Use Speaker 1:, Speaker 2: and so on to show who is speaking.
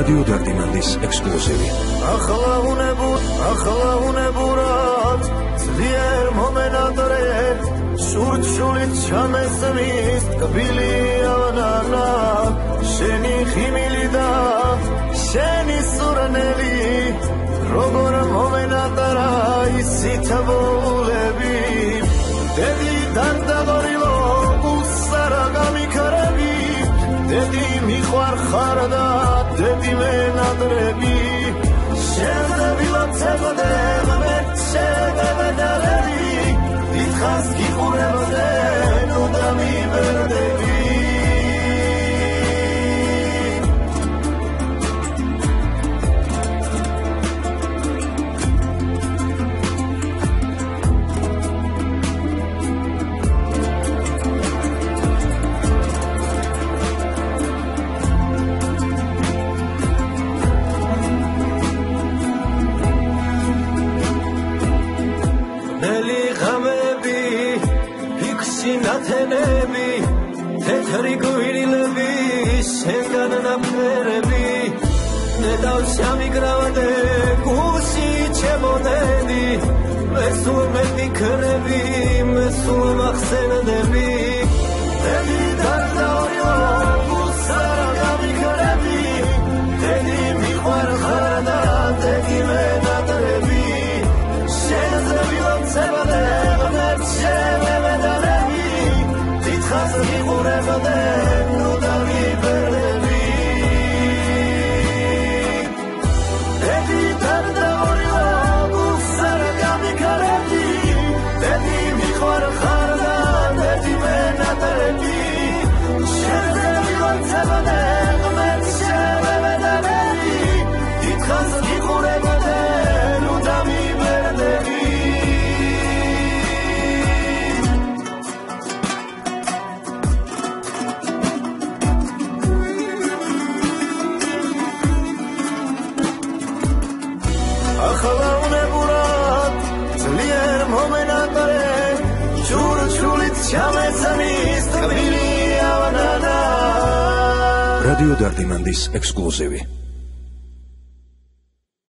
Speaker 1: რადიო დარტიმანდის ექსკლუზივი.
Speaker 2: ახლა უნებურად ძლიერ მომენატრე სურჩულით ჩამესმის ტკბილი ანანა შენი ხიმილი და შენი სურნელი როგორ მომენატრა ისიც ბოლები დედი დანდაბორილო უსარა გამიქრები დედი მიყვარ ხარ და დედი მენატრები შეძლებილოცებოდე ღმერთ შეგებედარები დიდხანს გიყურებოდე ნუ დამიბერდები ნათენები თეთრი გვირილები შენგან ნაფერები ნედავს ამიგრავდე გულში ჩემოდები მესულ მეკრები მესულ მახსენდები დედი დარდაორიო უსარა გამიქრები დედი მიყვარ ხარ და დედი მენატრები შეძლებილოცებოდე ღმერთ შეგებედარები გიყურებოდე ნუ დამიბერდები დედი დარდაორიო უსარა გამიქრები დედი მიყვარ ხარ და დედი მენატრები შეძლებილოცებოდე ღმერთ შეგებედარები დიდხანს გიყურებოდე ნუ დამიბერდები ახლა უნებურად ძლიერ მომენატრე ჩურჩულით ჩამესმის ტკბილი ანანა
Speaker 1: რადიო დარტიმანდის ექსკლუზივი.